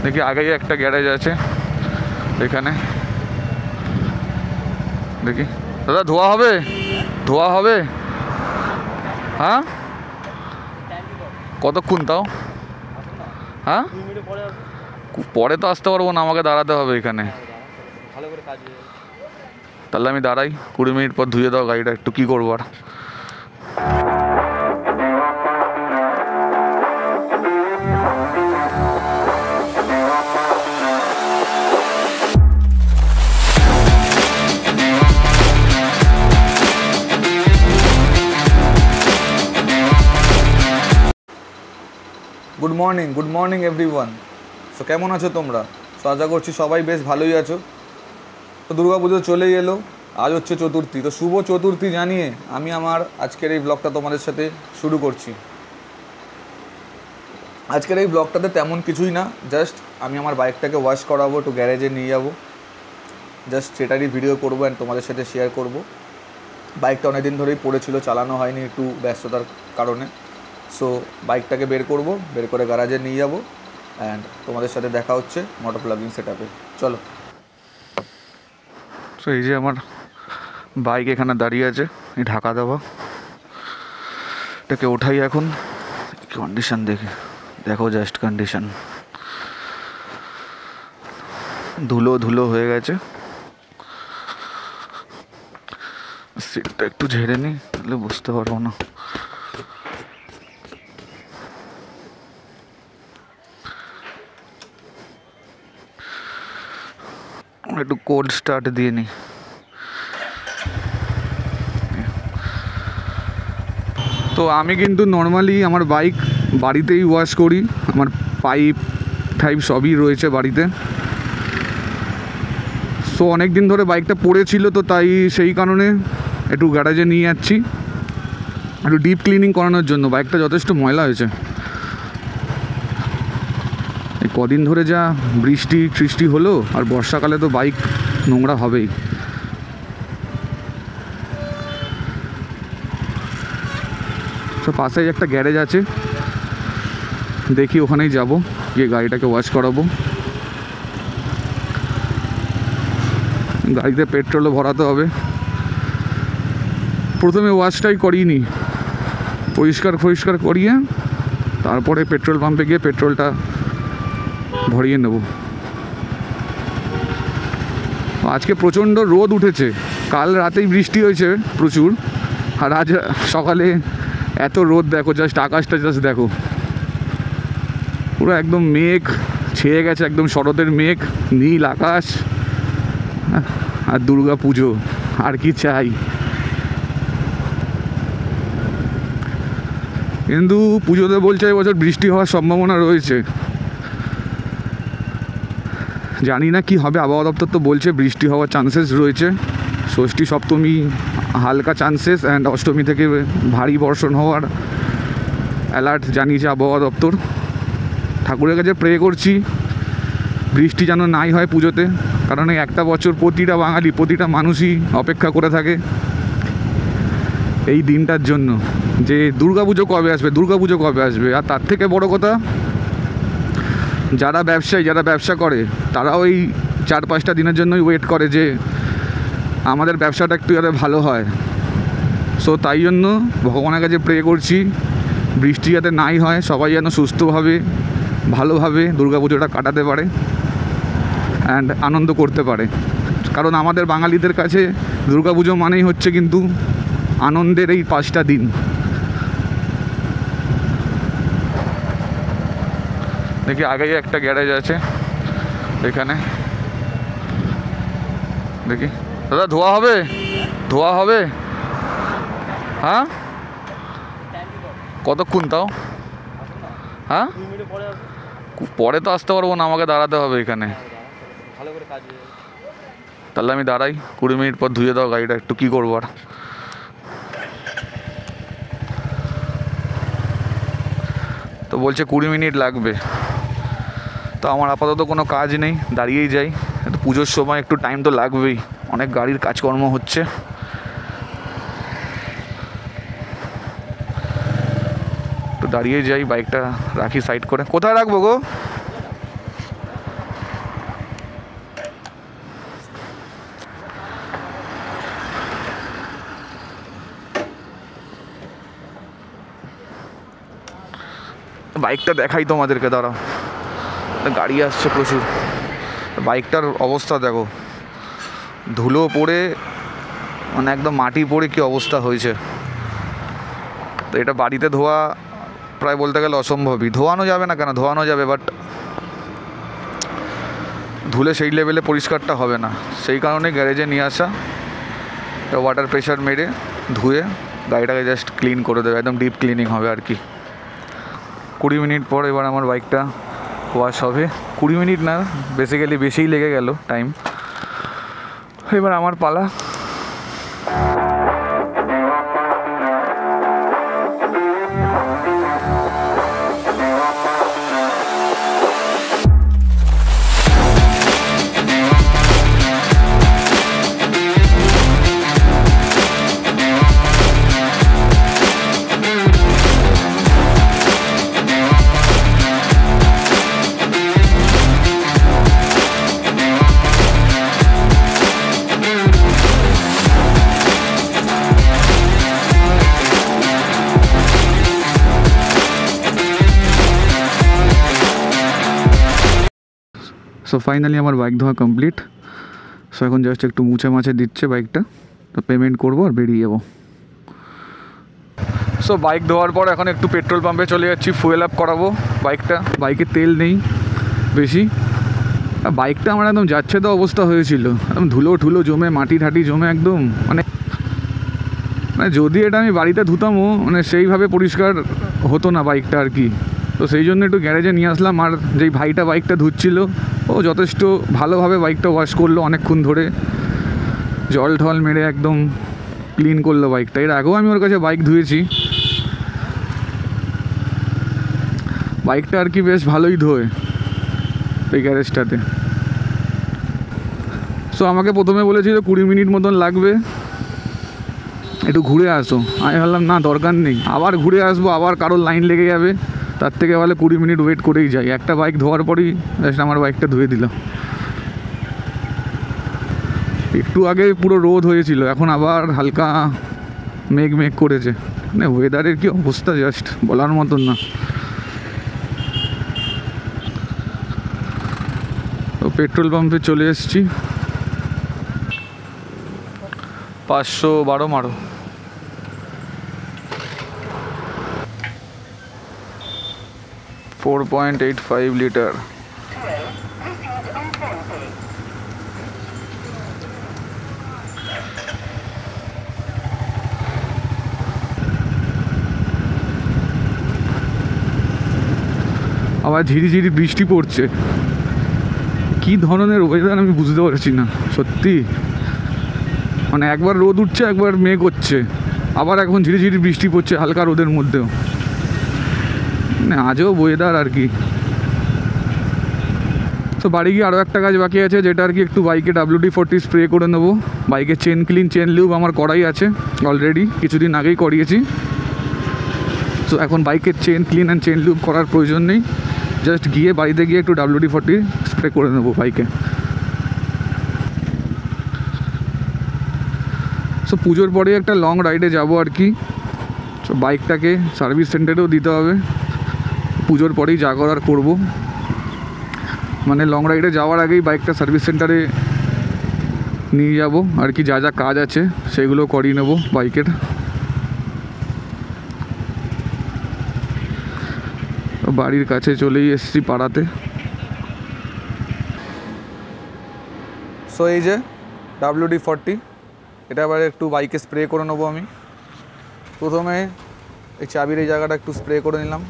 দেখি আগেই একটা গ্যারেজ আছে এখানে। দেখি দাদা, ধোয়া হবে? ধোয়া হবে? হ্যাঁ, কতক্ষণ তাও? হ্যাঁ, পরে তো আসতে পারবো না, আমাকে দাঁড়াতে হবে এখানে। তাহলে আমি দাঁড়াই, 20 মিনিট পর ধুয়ে দাও গাড়িটা, একটু কী করবো আর। Good morning everyone. সো কেমন আছো তোমরা? সো আশা করছি সবাই বেশ ভালোই আছো। তো দুর্গাপুজো চলেই এলো, আজ হচ্ছে চতুর্থী। তো শুভ চতুর্থী জানিয়ে আমি আমার আজকের এই ব্লগটা তোমাদের সাথে শুরু করছি। আজকের এই ব্লগটাতে তেমন কিছুই না, জাস্ট আমি আমার বাইকটাকে ওয়াশ করাবো, একটু গ্যারেজে নিয়ে যাবো, জাস্ট সেটারই ভিডিও করবো অ্যান্ড তোমাদের সাথে শেয়ার করব। বাইকটা অনেক দিন ধরেই পড়েছিল, চালানো হয়নি একটু ব্যস্ততার কারণে। সো বাইকটাকে বের করব, বের করে গ্যারাজে নিয়ে যাব অ্যান্ড তোমাদের সাথে দেখা হচ্ছে মোটর প্লাগিং সেটআপে। চলো। তো এই যে আমার বাইক এখানে দাঁড়িয়ে আছে, এই ঢাকা দেওয়া। এটাকে ওঠাই এখন। কন্ডিশন দেখো জাস্ট কন্ডিশন, ধুলো ধুলো হয়ে গেছে। সিটটা একটু ঝেড়ে নিই, তাহলে বুঝতে পারবো না। একটু কোল্ড স্টার্ট দিয়ে নিই। তো আমি কিন্তু নর্মালি আমার বাইক বাড়িতেই ওয়াশ করি, আমার পাইপ টাইপ সবই রয়েছে বাড়িতে। সো অনেক দিন ধরে বাইকটা পড়েছিল, তো তাই সেই কারণে একটু গ্যারেজে নিয়ে যাচ্ছি একটু ডিপ ক্লিনিং করানোর জন্য। বাইকটা যথেষ্ট ময়লা হয়েছে এই কদিন ধরে, যা বৃষ্টি হলো, আর বর্ষাকালে তো বাইক নোংরা হবেই। তো পাশেই একটা গ্যারেজ আছে, দেখি ওখানেই যাব, গিয়ে গাড়িটাকে ওয়াশ করাবো। গাড়িতে পেট্রোলও ভরাতে হবে। প্রথমে ওয়াশটাই করিনি, পরিষ্কার করিয়ে তারপরে পেট্রোল পাম্পে গিয়ে পেট্রোলটা ভরিয়ে নেব। আজকে প্রচণ্ড রোদ উঠেছে, কাল রাতেই বৃষ্টি হয়েছে প্রচুর, আর আজ সকালে এত রোদ। দেখো জাস্ট আকাশটা, জাস্ট দেখো, পুরো একদম মেঘ ছেয়ে গেছে, একদম শরতের মেঘ, নীল আকাশ। আর দুর্গা পুজো, আর কি চাই। কিন্তু পুজোতে বলছে এবছর বৃষ্টি হওয়ার সম্ভাবনা রয়েছে, জানি না কি হবে। আবহাওয়া দপ্তর তো বলছে বৃষ্টি হওয়ার চান্সেস রয়েছে। ষষ্ঠী সপ্তমী হালকা চান্সেস, অ্যান্ড অষ্টমী থেকে ভারী বর্ষণ হওয়ার অ্যালার্ট জানিয়েছে আবহাওয়া দপ্তর। ঠাকুরের কাছে প্রে করছি বৃষ্টি যেন নাই হয় পুজোতে, কারণ এই একটা বছর প্রতিটা বাঙালি, প্রতিটা মানুষই অপেক্ষা করে থাকে এই দিনটার জন্য, যে দুর্গাপুজো কবে আসবে। আর তার থেকে বড় কথা, যারা ব্যবসা করে তারাও এই 4-5টা দিনের জন্যই ওয়েট করে যে আমাদের ব্যবসাটা একটু যাতে ভালো হয়। সো তাই জন্য ভগবানের কাছে প্রে করছি বৃষ্টি যাতে নাই হয়, সবাই যেন সুস্থভাবে ভালোভাবে দুর্গাপুজোটা কাটাতে পারে অ্যান্ড আনন্দ করতে পারে। কারণ আমাদের বাঙালিদের কাছে দুর্গাপুজো মানেই হচ্ছে কিন্তু আনন্দের এই 5টা দিন। দেখি আগেই একটা গ্যারেজ আছে এখানে। দেখি দাদা, ধোয়া হবে? হ্যাঁ, কতক্ষণ তাও? হ্যাঁ, পরে তো আসতে পারবো না, আমাকে দাঁড়াতে হবে এখানে। তাহলে আমি দাঁড়াই, 20 মিনিট পর ধুয়ে দাও গাড়িটা, একটু কী করবো আর। তো বলছে 20 মিনিট লাগবে, তো আমার আপাতত কোনো কাজ নেই, দাঁড়িয়েই যাই। পুজোর সময় একটু টাইম তো লাগবেই, অনেক গাড়ির কাজকর্ম হচ্ছে। তো দাঁড়িয়ে যাই, বাইকটা রাখি সাইড করে। কোথায় রাখবো গো? বাইকটা দেখাই তোমাদেরকে, দাঁড়াও, গাড়ি আসছে প্রচুর। বাইকটার অবস্থা দেখো, ধুলো পড়ে মানে একদম মাটি পড়ে কি অবস্থা হয়েছে। তো এটা বাড়িতে ধোয়া প্রায় বলতে গেলে অসম্ভবই। ধোয়ানো যাবে না কেন, ধোয়ানো যাবে, বাট ধুলে সেই লেভেলে পরিষ্কারটা হবে না। সেই কারণে গ্যারেজে নিয়ে আসা, ওয়াটার প্রেশার মেরে ধুয়ে গাড়িটাকে জাস্ট ক্লিন করে দেবে, একদম ডিপ ক্লিনিং হবে আর কি। 20 মিনিট পর এবার আমার বাইকটা ওয়াশ হবে। 20 মিনিট না, বেসিক্যালি বেশিই লেগে গেল টাইম। এবার আমার পালা। সো ফাইনালি আমার বাইক ধোয়া কমপ্লিট। সো এখন জাস্ট একটু মুছে মাছে দিচ্ছে বাইকটা, তো পেমেন্ট করবো আর বেরিয়ে যাবো। সো বাইক ধোয়ার পর এখন একটু পেট্রোল পাম্পে চলে যাচ্ছি, ফুয়েল আপ করাবো বাইকটা। বাইকে তেল নেই বেশি, আর বাইকটা আমার একদম যাচ্ছে তো অবস্থা হয়েছিল, একদম ধুলো ঠুলো জমে, মাটি ঠাটি জমে একদম, মানে যদি এটা আমি বাড়িতে ধুতামও মানে সেইভাবে পরিষ্কার হতো না বাইকটা আর কি। তো সেই জন্য একটু গ্যারেজে নিয়ে আসলাম। আর যেই ভাইটা বাইকটা ধুচ্ছিল ও যথেষ্ট ভালোভাবে বাইকটা ওয়াশ করলো, অনেকক্ষণ ধরে জল ঠল মেরে একদম ক্লিন করলো বাইকটা। এর আগেও আমি ওর কাছে বাইক ধুয়েছি, বাইকটা আর কি বেশ ভালোই ধোয় এই গ্যারেজটাতে। সো আমাকে প্রথমে বলেছিল 20 মিনিট মতন লাগবে, একটু ঘুরে আসো। আমি ভাবলাম না, দরকার নেই, আবার ঘুরে আসবো, আবার কারোর লাইন লেগে যাবে, তার থেকে বলে 20 মিনিট ওয়েট করেই যাই। একটা বাইক ধোয়ার পরই জাস্ট আমার বাইকটা ধুয়ে দিল। একটু আগে পুরো রোদ হয়েছিল, এখন আবার হালকা মেঘ মেঘ করেছে। মানে ওয়েদারের কি অবস্থা জাস্ট বলার মতন না। তো পেট্রোল পাম্পে চলে এসেছি, 512 মারো। $4.85 লিটার। আবার ঝিরিঝিরি বৃষ্টি পড়ছে, কি ধরনের ওয়েদার আমি বুঝতে পারছি না সত্যি। মানে একবার রোদ উঠছে, একবার মেঘ হচ্ছে, আবার এখন ঝিরিঝিরি বৃষ্টি পড়ছে হালকা রোদের মধ্যেও। মানে আজও ওয়েদার আর কি। তো বাড়ি গিয়ে আরও একটা কাজ বাকি আছে, যেটা আর কি একটু বাইকে WD-40 স্প্রে করে নেবো। বাইকে চেন ক্লিন, চেন লিউব আমার করাই আছে অলরেডি, কিছুদিন আগেই করিয়েছি। তো এখন বাইকের chain clean and chain lube করার প্রয়োজন নেই, জাস্ট গিয়ে বাড়িতে গিয়ে একটু WD-40 স্প্রে করে নেবো বাইকে। সো পুজোর পরে একটা লং রাইডে যাবো আর কি। সো বাইকটাকে সার্ভিস সেন্টারেও দিতে হবে, পুজোর পরেই যা করার করবো। মানে লং রাইডে যাওয়ার আগেই বাইকটা সার্ভিস সেন্টারে নিয়ে যাব আর কি, যা যা কাজ আছে সেগুলো করিয়ে নেব বাইকের। বাড়ির কাছে চলেই এসেছি পাড়াতে। সো এই যে WD-40, এটা আবার একটু বাইকে স্প্রে করে নেবো আমি। প্রথমে এই চাবির এই জায়গাটা একটু স্প্রে করে নিলাম।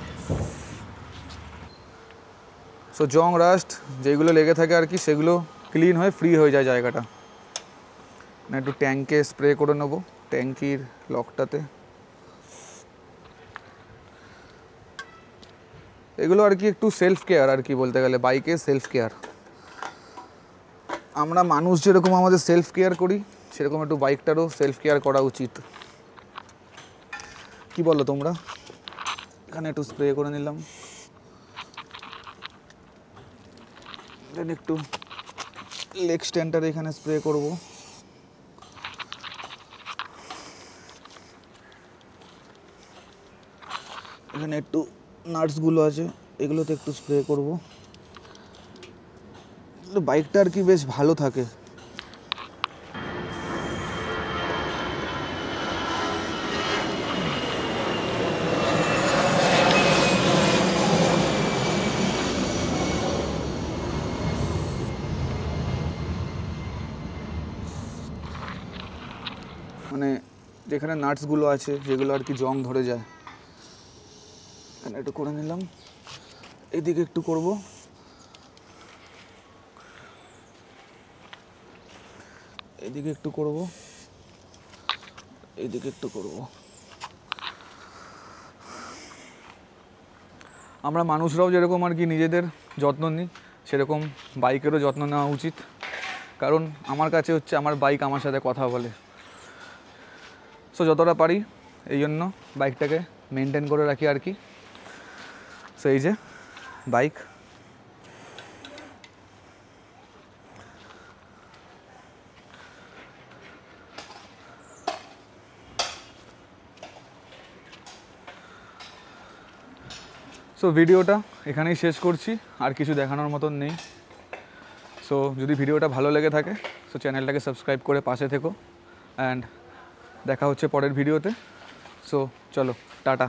সো জং রাস্ট যেগুলো লেগে থাকে আর কি, সেগুলো ক্লিন হয়ে ফ্রি হয়ে যায় জায়গাটা। না একটু ট্যাঙ্কে স্প্রে করে নেবো, ট্যাঙ্কির লকটাতে। এগুলো আর কি একটু সেলফ কেয়ার আর কি, বলতে গেলে বাইকে সেলফ কেয়ার। আমরা মানুষ যেরকম আমাদের সেলফ কেয়ার করি, সেরকম একটু বাইকটারও সেলফ কেয়ার করা উচিত। কি বলো তোমরা? এখানে একটু স্প্রে করে নিলাম, দেন একটু লেগ স্ট্যান্ডারে এখানে স্প্রে করব। এখানে একটু নাটসগুলো আছে এগুলোতে একটু স্প্রে করব, বাইকটা আর কি বেশ ভালো থাকে। মানে যেখানে নাটসগুলো আছে যেগুলো আর কি জং ধরে যায়, এখানে একটু করে নিলাম, এদিকে একটু করব, এদিকে একটু করব, এদিকে একটু করব। আমরা মানুষরাও যেরকম আর কি নিজেদের যত্ন নিই, সেরকম বাইকেরও যত্ন নেওয়া উচিত। কারণ আমার কাছে হচ্ছে আমার বাইক আমার সাথে কথা বলে। সো যতটা পারি এই জন্য বাইকটাকে মেনটেন করে রাখি আর কি। সো এই যে বাইক, সো ভিডিওটা এখানেই শেষ করছি, আর কিছু দেখানোর মতন নেই। সো যদি ভিডিওটা ভালো লেগে থাকে সো চ্যানেলটাকে সাবস্ক্রাইব করে পাশে থেকো, অ্যান্ড দেখা হচ্ছে পরের ভিডিওতে। সো চলো, টাটা।